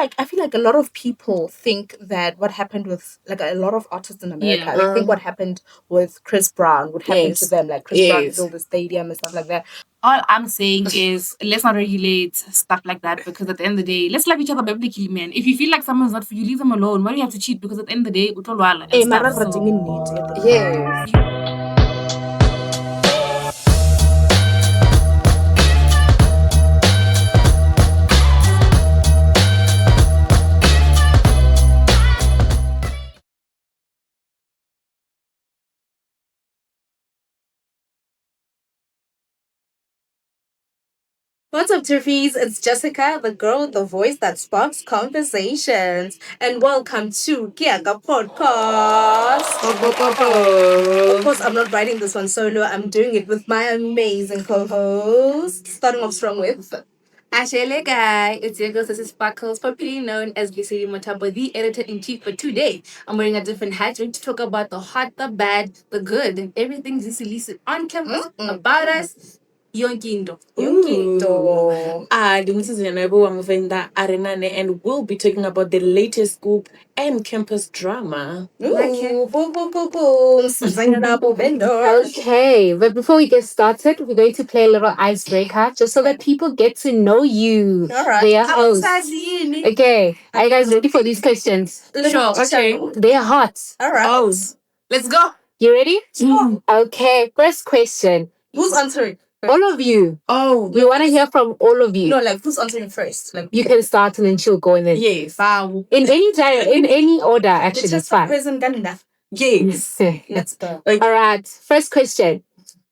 I feel like a lot of people think that what happened with like a lot of artists in America, they think what happened with Chris Brown would happen to them. Like Chris Brown filled the stadium and stuff like that. All I'm saying is let's not regulate stuff like that, because at the end of the day, let's love each other biblically, man. If you feel like someone's not for you, leave them alone. Why do you have to cheat? Because at the end of the day, utolwala. What's up, Turfies? It's Jessica, the girl with the voice that sparks conversations. And welcome to Keyaka Podcast. Of course, I'm not writing this one solo. I'm doing it with my amazing co-host. Starting off strong with... Ashele guy, it's your girl, Sissy Sparkles, popularly known as Giseli Motabo, the editor-in-chief. But today, I'm wearing a different hat. We're going to talk about the hot, the bad, the good, and everything Giseli said on campus about us. Yonkindo. This is Yanabu Arenane, and we'll be talking about the latest scoop and campus drama. Okay, but before we get started, we're going to play a little icebreaker just so that people get to know you. All right. They are hosts. Okay, are you guys ready for these questions? Sure. Okay. They are hot. All right. Oh, let's go. You ready? Sure. Okay, first question. Who's answering? All of you. Oh, we want to hear from all of you. No, like who's answering first? Like you can start and then she'll go in. Yes. In any order, actually, it's fine. Yes. Let's go. All right. First question.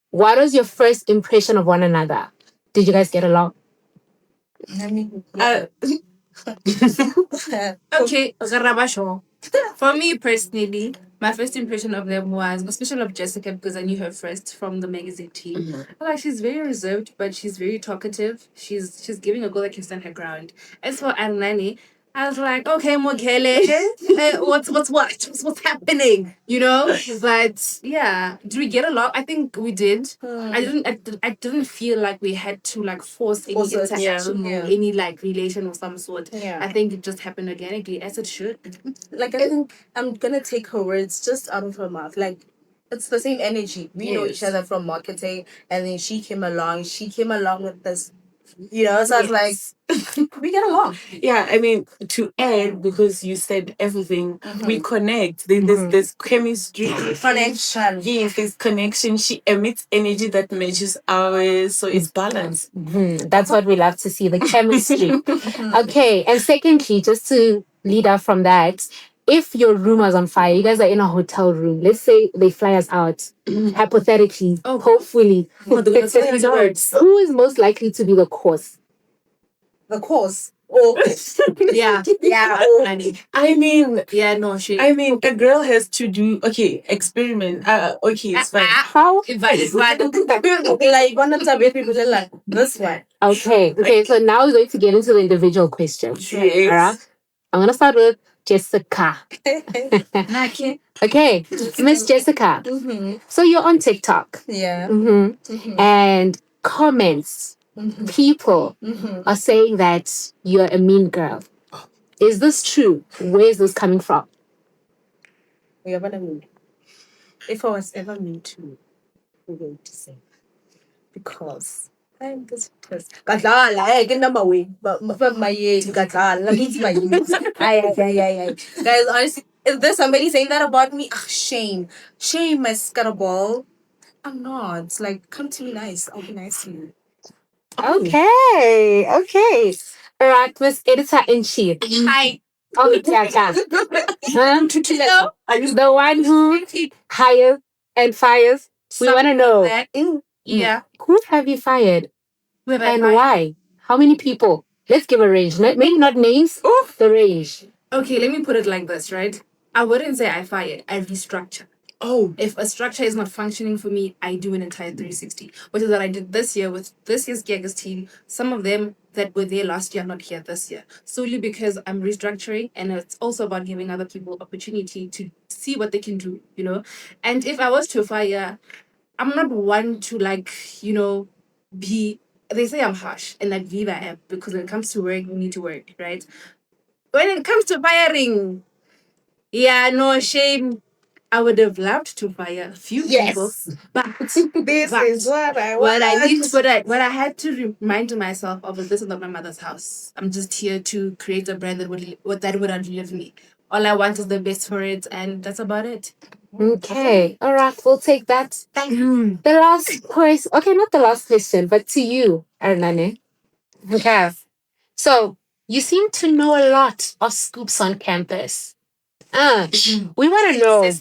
What was your first impression of one another? Did you guys get along? Okay, for me personally, my first impression of them was, especially of Jessica, because I knew her first from the magazine team. Mm-hmm. Like, she's very reserved, but she's very talkative. She's giving a girl that can stand her ground. As for Anani, I was like, okay, Mogele, what's happening? You know? But yeah, did we get along? I think we did. I didn't feel like we had to like force any interaction or any like relation of some sort. Yeah. I think it just happened organically, as it should. Like, I think I'm gonna take her words just out of her mouth. Like, it's the same energy. We know each other from marketing, and then she came along with this, you know, so I was like, we get along. Yeah, I mean, to add, because you said everything, we connect. There's chemistry. Connection. Yes, there's connection. She emits energy that matches ours, so it's balanced. That's what we love to see, the chemistry. Okay, and secondly, just to lead up from that, if your room was on fire, you guys are in a hotel room, let's say they fly us out, hypothetically, hopefully, who is most likely to be the cause? The cause? Oh, yeah. I mean, yeah, no, she. I mean, a girl has to do experiment. It's fine. How? It's fine. Like one of the people like this one. Okay. So now we're going to get into the individual questions. Yes. Right? I'm gonna start with Jessica. Okay, Miss Jessica. So you're on TikTok. Yeah. And comments. People are saying that you're a mean girl. Is this true? Where is this coming from? We are gonna mean. If I was ever mean to, we're going to say, because I'm this person. Guys, honestly, is there somebody saying that about me? Shame, my scuttleball. I'm not. Like, come to me nice. I'll be nice to you. Okay. All right, Miss Editor-in-Chief. Hi. The one who hires and fires. We want to know. Yeah. Who have you fired? And why? How many people? Let's give a range. Maybe not names. The range. Okay, let me put it like this, right? I wouldn't say I fired. I restructure. If a structure is not functioning for me, I do an entire 360, which is what I did this year with this year's Keyaka's team. Some of them that were there last year are not here this year, solely because I'm restructuring, and it's also about giving other people opportunity to see what they can do, you know. And if I was to fire, I'm not one to be. They say I'm harsh, and like Viva am, because when it comes to work, you need to work, right? when it comes to firing, yeah, no shame. I would have loved to fire a few people, but This is what I what I want. need, what I had to remind myself of is this is not my mother's house. I'm just here to create a brand that would outlive me. All I want is the best for it, and that's about it. Okay. All right. We'll take that. The last question. Okay, not the last question, but to you, Arnane. Okay. So you seem to know a lot of scoops on campus. We want to know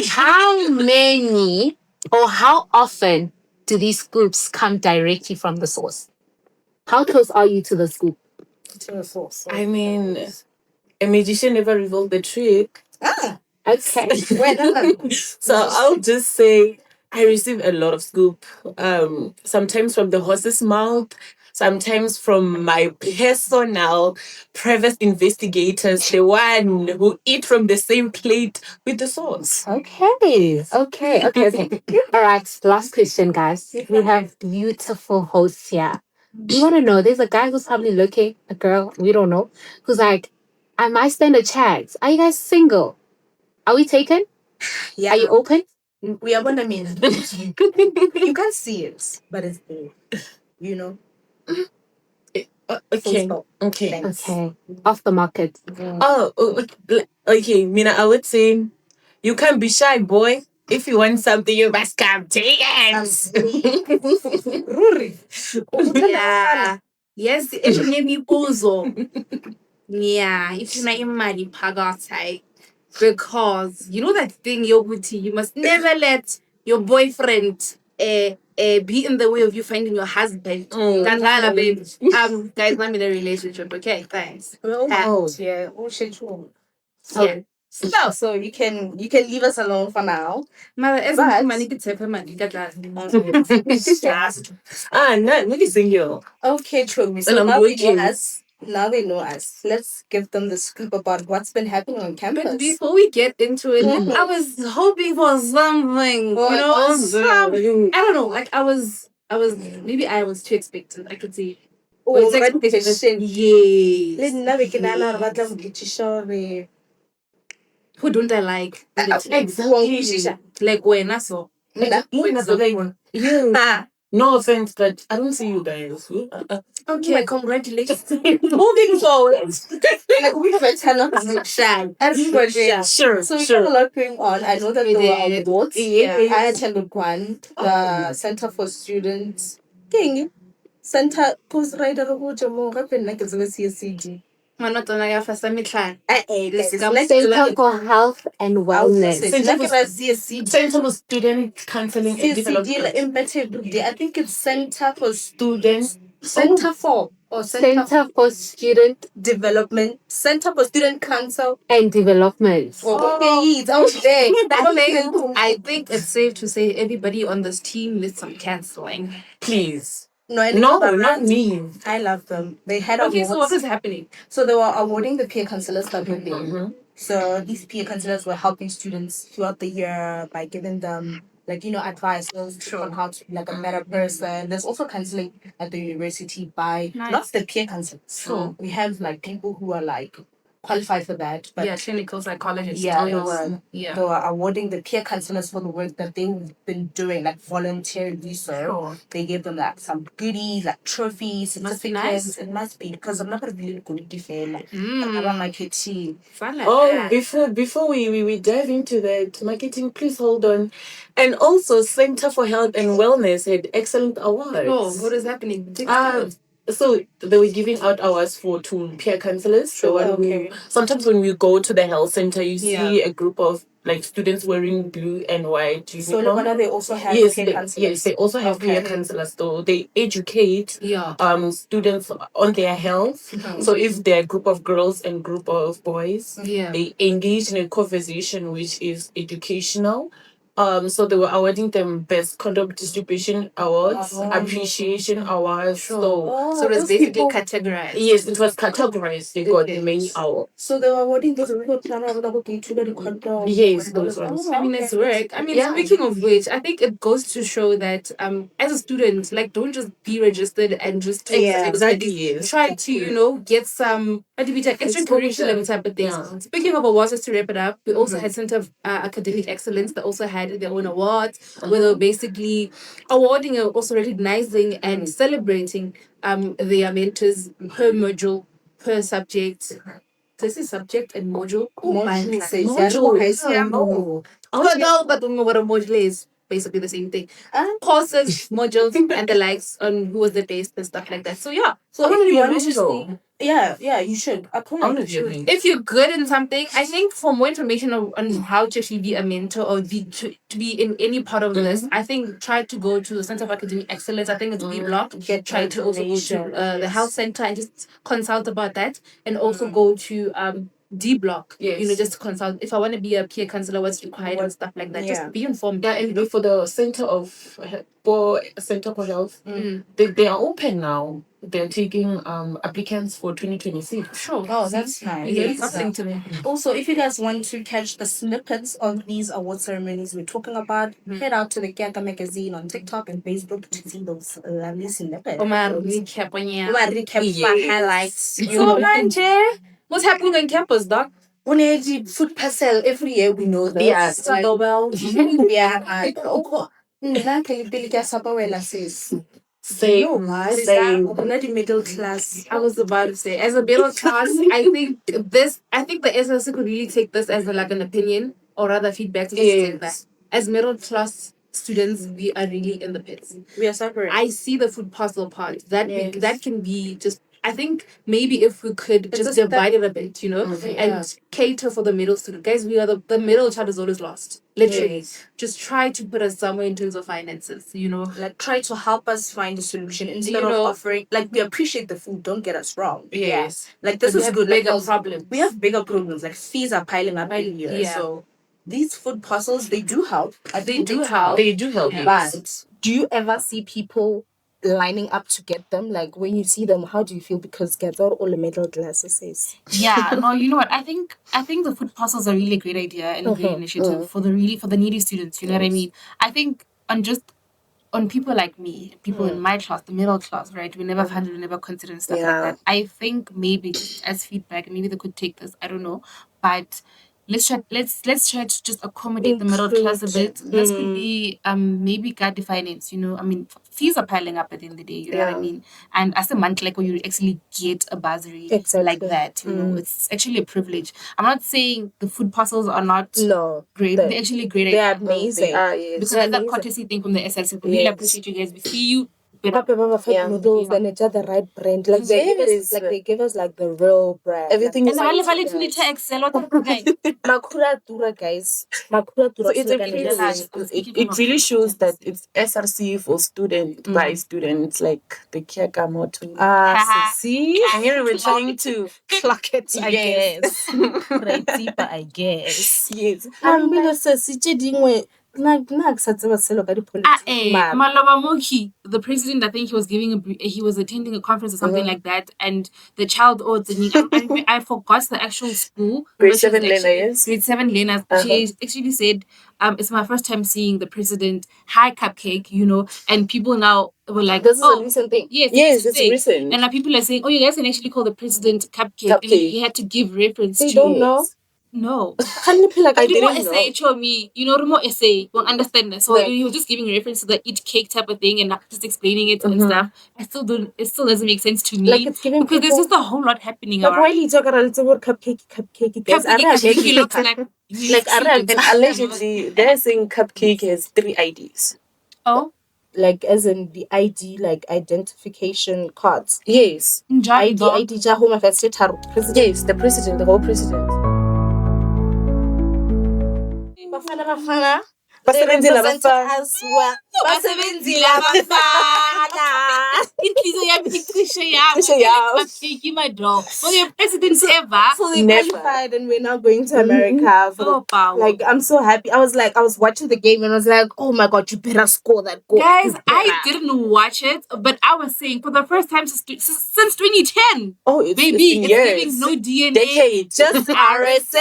how many or how often do these scoops come directly from the source? How close are you to the scoop? To the source. I mean, a magician never revealed the trick. Okay. So I'll just say I receive a lot of scoop. Sometimes from the horse's mouth, sometimes from my personal private investigators, the one who eat from the same plate with the sauce. Okay. All right. Last question, guys. We have beautiful hosts here. We want to know. There's a guy who's probably looking, a girl, we don't know, who's like, I might stand a chance. Are you guys single? Are we taken? Yeah. Are you open? We are gonna mean you can't see it, but it's there. You know? Full Okay. stop. Okay. Thanks. Okay. Off the market. Okay. Mina, I would say you can't be shy, boy. If you want something, you must come take it. Ruri. Yeah. Yes, if you name me Bozo. Yeah, if you name money Pagatai. Because you know that thing, Yoguti, you must never let your boyfriend be in the way of you finding your husband. That's all, babe. Guys, I'm in a relationship, okay? Thanks. Oh, yeah. Oh, shit. Oh. Yeah. So you can leave us alone for now. Mother, as But- money could take money, got that. No, single. Okay, true. So And I'm now they know working. us. Now they know us. Let's give them the scoop about what's been happening on campus. But before we get into it, Mhm. I was hoping for something. What? You know, Oh, I don't know. Like I was maybe I was too expectant. I could see. Oh, But it's red expectation. question. Yes. Let's now we can allow batla mukichisha. Who don't I like? Exactly. Like when I saw. Ah, No offense, but I don't see you guys. Okay, congratulations. Moving forward. like we have a channel Shy. everybody. Sure, So we got a lot going on. I know that We there were did. awards. Yeah. I attended one, the Center for Students. King Center Post Rider Jamo Rapen like it's a CSCG. Not on like first time try. This is Center for Health and Wellness. Center for Student Counseling and Development. I think it's Center for Students. Center for or Center for Student Development, Center for Student Council. and Development. Okay, it's out there. I think it's safe to say everybody on this team needs some canceling. Please. No, Not me. I love them. They had Okay, awards. so what is happening? So they were awarding the peer counselors that were there. Mhm. So these peer counselors were helping students throughout the year by giving them advice on how to be like a better person. There's also counseling at the university by not the peer counselors. So we have like people who are like qualified for that. But Yeah, clinical psychologists. yeah, Yeah. they were awarding the peer counselors for the work that they've been doing, like voluntarily. So Sure. they gave them like some goodies, like trophies, Must be certificates. nice. It must be because I'm not gonna be good to fail. Like Mm. around my kitchen. Fun like Oh, that. before we dive into that marketing, please hold on. And also, Center for Health and Wellness had excellent awards. Oh, what is happening? So they were giving out awards to peer counselors. Sure, So okay. sometimes when we go to the health center, you Yeah. see a group of like students wearing blue and white So uniform. they also have Yes, peer counselors. yes, they also have peer Okay. counselors. So they educate Yeah. students on their health. Mhm. So if they're a group of girls and group of boys, Yeah. they engage in a conversation which is educational So they were awarding them best condom distribution awards, appreciation awards. So it was basically categorized. Yes, it was categorized. They got many awards. So they were awarding those people to condom. Yes, those ones. I mean, it's work. I mean, speaking of which, I think it goes to show that as a student, like, don't just be registered and just take Yeah, exactly. Yes. try to get some extracurricular type of things. Yeah. Speaking of awards, just to wrap it up, we also had Center of Academic Excellence that also had their own awards, where they were basically awarding and also recognizing and celebrating their mentors per module, per subject. This is subject and module. Module. But don't know what a module is. Basically the same thing. Courses, modules, and the likes on who was the best and stuff like that. So yeah. So if you want to see, yeah, you should apply. If you're good in something, I think for more information on how to actually be a mentor or to be in any part of this, I think try to go to the Center of Academic Excellence. I think it's B Block. Try to also go to the health center and just consult about that, and also go to D Block. Yes. Just to consult. If I want to be a peer counselor, what's required and stuff like that. Just be informed. Yeah, and for the Center for Health, they are open now. They're taking applicants for 2026. Sure. Oh, that's nice. Yeah, something to me. Also, if you guys want to catch the snippets of these award ceremonies we're talking about, head out to the Keyaka magazine on TikTok and Facebook to see those lovely snippets. Recap highlights. So, what's happening on campus, Doc? On a food parcel every year, we know this. Yes. Like, Same. Middle class. I was about to say, as a middle class, I think the SLC could really take this as like an opinion or rather feedback to say that as middle class students, we are really in the pits. We are separate. I see the food puzzle part. That can be just. I think maybe if we could just divide it a bit, and cater for the middle student. Guys, we are the middle child is always lost. Literally. Yes. Just try to put us somewhere in terms of finances, Like, try to help us find a solution instead of offering. Like, we appreciate the food, don't get us wrong. Yes. Like, this is good. Bigger problems. We have bigger problems. Like, fees are piling up every year. Yeah. So, these food puzzles, they do help. They do help. But do you ever see people lining up to get them? Like, when you see them, how do you feel? Because get out all the middle classes is. Yeah, no, you know what? I think the food parcels are really a great idea and a great initiative for the needy students. You know what I mean? I think on people like me, people in my class, the middle class, right? We never handled, we never considered stuff like that. I think maybe just as feedback, maybe they could take this. I don't know, but let's try to just accommodate the middle class a bit. This could be maybe guide the finance, I mean, fees are piling up at the end of the day, you know what I mean? And as a month, like when you actually get a bursary like that, it's actually a privilege. I'm not saying the food parcels are not great. They're actually great. They're amazing. Because that's that courtesy thing from the SLC. We really appreciate you guys. We see you. Noodles and it's the right brand. Like they give us like the real brand. Everything is Excel. Makura Dura, guys. Makura Dura. So it's a privilege. It really shows that it's SRC for student by students, like the Keyaka motto. See? And here we're trying to Clock it, I guess. Right deeper, I guess. Yes. I mean, Maloba Moki, the president, I think he was attending a conference or something like that, and the child I forgot the actual school. Grade 7 learners. Grade 7 learners. She actually said, it's my first time seeing the president. Hi, Cupcake, and people now were like, this is a recent thing. Yes, it's recent. And now people are saying, oh, you guys can actually call the president Cupcake. And he had to give reference to. They don't know. No. I didn't essay show me, remote essay, won't understand that. So he was just giving reference to the eat cake type of thing and not just explaining it and stuff. It still doesn't make sense to me. Like it's giving because there's just a whole lot happening. Like why you talk about the word cupcake? Cupcake looks like and allegedly they're saying Cupcake has 3 IDs. Oh. Like as in the ID, like identification cards. Yes. ID Home Affairs President. Yes, the president, the whole president. Bafana. They Basebenzi represent labafana. us well. Basebenzi labafana. Inhliziyo yami icishe yami. Cishe yami. Bafiki my door. For your president ever. So we Never. qualified and we're now going to America. For Oh, power. like, I'm so happy. I was watching the game and I was like, oh my God, you better score that goal. Guys, You I better. didn't watch it, but I was saying for the first time since 2010, Oh, it's baby, been it's years. giving no DNA. Decade. Just But RSA.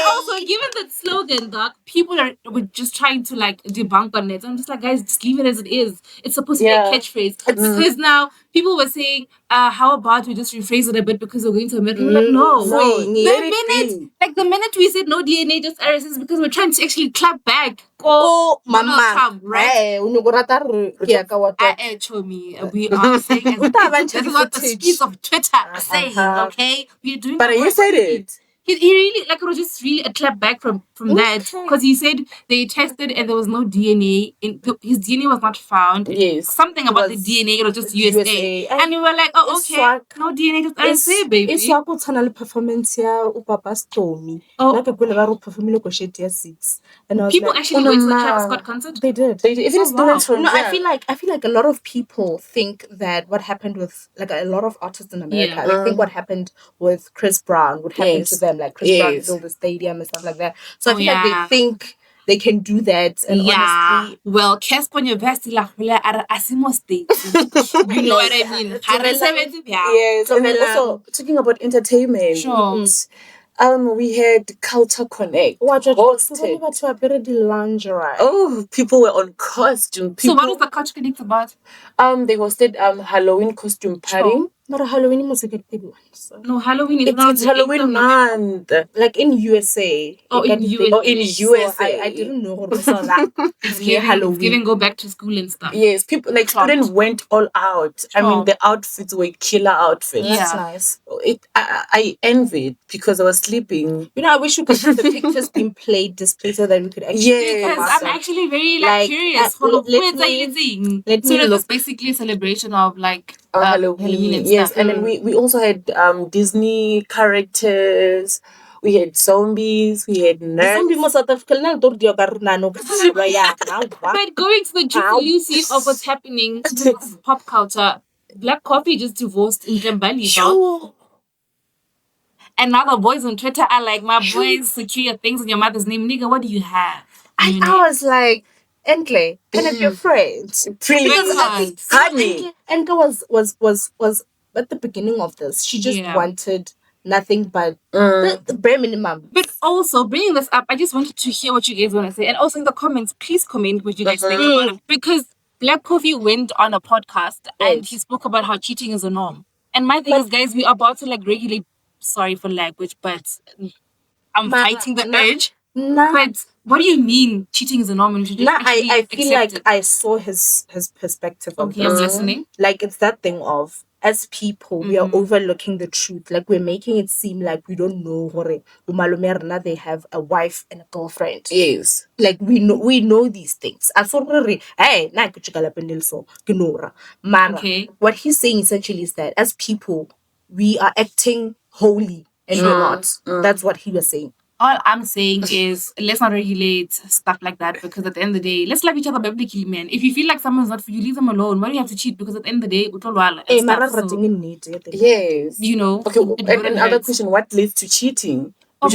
also, given that slogan, Doc, people were just trying to like debunk on it. I'm just like, guys, just leave it as it is. It's supposed to be a catchphrase. Because now people were saying, how about we just rephrase it a bit because we're going to America? We're like, no. No, let it be. The minute we said no DNA, just RSS, is because we're trying to actually clap back. Oh, Donald mama. Trump, right? Hey, unogorata re- Keyaka water. Chomi, we are saying this is what the streets of Twitter are saying, okay? We're doing But the you work. said it. He really, like, it was just really a clap back from that. Because he said they tested and there was no DNA. His DNA was not found. Yes. Something about the was DNA, it was just USA. USA. And we were like, oh, It's okay. swag. No DNA, just RSA, baby. It's swako tshwana le performance ya upapa Stormy. Oh. Nna ke kwele ba re o performile ko shit ya 6. And I was People like, actually went to the Travis Scott concert. they did. Even students from No, here. I feel like a lot of people think that what happened with like a lot of artists in America, they think what happened with Chris Brown would happen to them. Like Chris Brown filled the stadium and stuff like that. So I feel like they think they can do that. And honestly, well, Casper University la hula are Asimo State. You know what I mean? Yes, and then also talking about entertainment. Sure. We had Culture Connect hosted. lingerie. Oh, people were on costume. So what was the Culture Connect about? They hosted Halloween costume party. Sure. Not a Halloween music at the one. No, Halloween is It's Halloween month. Like in USA. Oh, in USA. Oh, in USA. I didn't know what was that. It's near Halloween. Giving go back to school and stuff. Yes, people like students went all out. I mean, the outfits were killer outfits. That's nice. I envied because I was sleeping. You know, I wish we could have the pictures being displayed so that we could actually. Yes. Because I'm actually very curious. let So it's basically a celebration of like Halloween and yes, stuff. and then we also had Disney characters. We had zombies. We had nerds. Zombie mo South Africa na tor di ka rena no ka ba ya na wa. But going to the juicy of what's happening in pop culture, Black Coffee just divorced in Jambali. Sure. And now the boys on Twitter are like, my boys, secure your things in your mother's name. Nigga, what do you have? I was like, Engle, can I be your friend? Please, honey. Engle was at the beginning of this. She just wanted nothing but the bare minimum. But also, bringing this up, I just wanted to hear what you guys want to say. And also in the comments, please comment what you guys think about it. Because Black Coffee went on a podcast and he spoke about how cheating is a norm. And my thing is, guys, we're about to like regulate, sorry for language, but I'm fighting the urge. But what do you mean cheating is a norm? I feel like I saw his perspective of I'm listening. Like it's that thing of as people we are overlooking the truth. Like we're making it seem like we don't know Umalume they have a wife and a girlfriend. Yes. Like we know these things. Hey, what he's saying essentially is that as people we are acting holy and we're not. That's what he was saying. All I'm saying is let's not regulate stuff like that because at the end of the day, let's love each other biblically, man. If you feel like someone's not for you, leave them alone. Why do you have to cheat? Because at the end of the day, yes. You know. Okay, and another question, what leads to cheating? Oh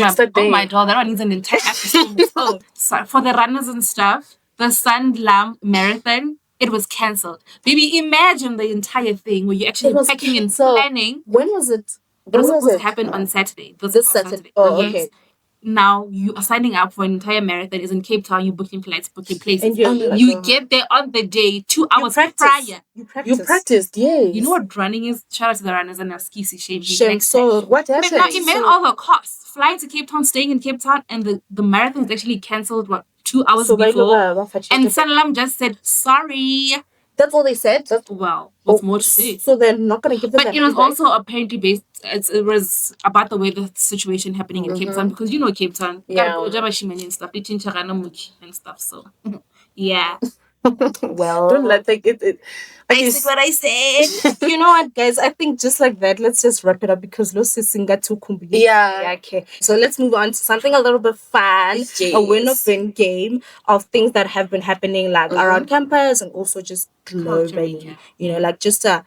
my God, that one needs an entire episode. So for the runners and stuff, the Sanlam Marathon, it was cancelled. Baby, imagine the entire thing where you're actually packing and planning. When was it? It was supposed to happen on Saturday. This Saturday. Oh, okay. Now you are signing up for an entire marathon. It's in Cape Town. You booking flights, booking places. And you get there on the day 2 hours prior. You practiced, yes. You know what running is? Shout out to the runners and our skisi shame. So what happened? But now imagine all the costs. Flying to Cape Town, staying in Cape Town, and the marathon is actually cancelled 2 hours before. And Sanlam just said sorry. That's all they said. What's more to say? So they're not going to give them. But it was also apparently based. It was about the way the situation happening in Cape Town because you know Cape Town, and stuff, and stuff. So yeah. Well, Don't let like it. Okay, I said. you know what, guys? I think just like that, let's just wrap it up because Lucy Singa too kumbi. Yeah. Okay. So let's move on to something a little bit fun. A win or Yes. win game of things that have been happening like around campus and also just globally. yeah. You know, like just a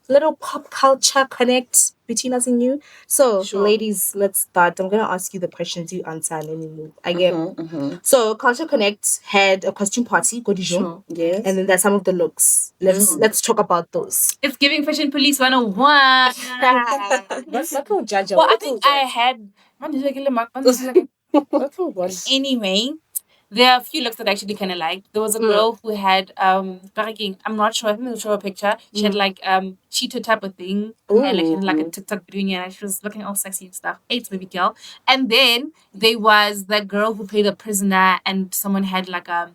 little pop culture connect between us and you. So, ladies, let's start. I'm gonna ask you the questions you answer and then you move. I get. So, Culture Connect had a costume party, go Dijon. Sure. Yes. And then there's some of the looks. Let's talk about those. It's giving Fashion Police 101. What's that called, Jaja? Well, I think I had. Anyway, there are a few looks that I actually kind of liked. There was a girl who had parking. I'm not sure. I think I'll show a picture. She had like cheetah type of thing, and like she had like a TikTok video, and she was looking all sexy and stuff. It's baby girl. And then there was that girl who played a prisoner, and someone had like a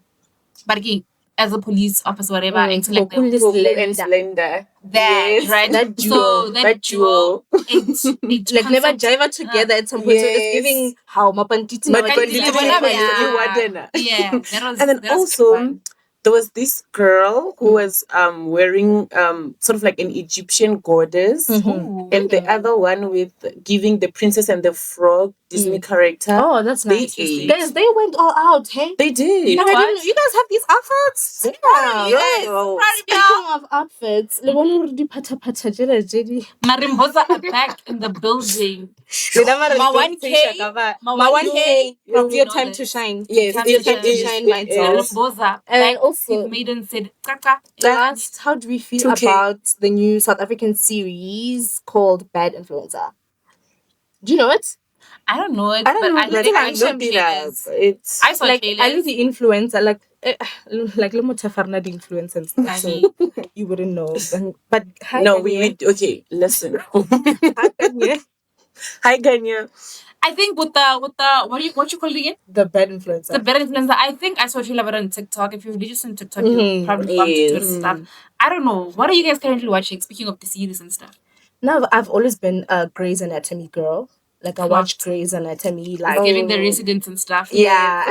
parking as a police officer, whatever, and like Goku the, Slender. and Slender. that Yes. right. That duo. So that duo. It Like never concept- jive together at some point. So it's Yes. giving how Mapantiti But Like, when yeah. Yeah, that was And then that was also fun. there was this girl who was wearing sort of like an Egyptian goddess, Ooh. and the other one with giving the Princess and the Frog Disney character. Oh, that's They nice. ate. Guys, they went all out, hey? They did. You know I didn't what? know- you guys have these outfits? Yeah, Yeah. right. Speaking of outfits, le bona hore di phata-phata jela jedi. Marimbosa are back in the building. Le nama re Ma don't 1K, say shaka, ma ma 1K, 1K you of your know time this. to shine. Yes, Time Your to time to shine. shine, my dear. Marimbosa. And Back, also- Steve Maiden said, Kaka. Last, how do we feel 2K. about the new South African series called Bad Influencer? Do you know it? I don't know it, I don't but know. I But think I I saw looked it up. trailers. It's I saw Like, trailers. I know the influencer, like le motho a farna di influencer and stuff, I so mean, you wouldn't know. But hi, no, Kanye. we okay. Listen, Hi, Kanye. hi Ganya. I think with the what you call it again? The Bad Influencer. The better influencer. I think I saw a trailer about it on TikTok. If you're religious on TikTok, you'll probably bump into it and Yes. stuff. I don't know. What are you guys currently watching? Speaking of the series and stuff. Now, I've always been a Grey's Anatomy girl. Like, I watch Clocked. Grey's Anatomy. Like, Giving the residents and stuff. yeah,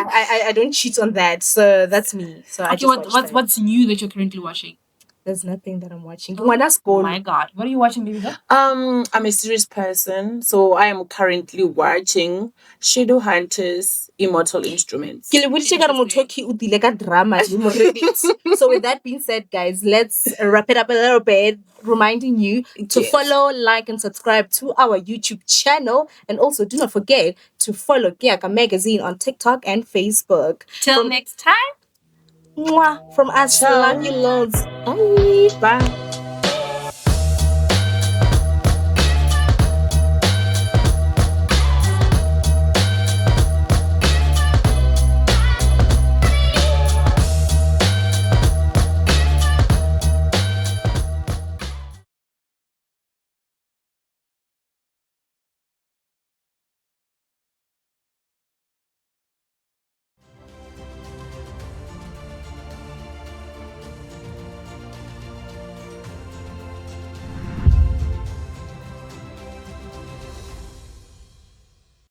I don't cheat on that. So that's me. So I Okay, just watch that. what's new that you're currently watching? There's nothing that I'm watching. Ngwana school. Oh my god. What are you watching, baby girl? I'm a serious person, so I am currently watching Shadow Hunters Immortal Instruments. Ke le boditse ka re mothoki o dile ka drama le mo Reddit. So with that being said, guys, let's wrap it up a little bit, reminding you to Yes. follow, like, and subscribe to our YouTube channel. And also do not forget to follow Keyaka Magazine on TikTok and Facebook. Till next time. Mwah! From us, Ciao. love you loads. Bye. Bye.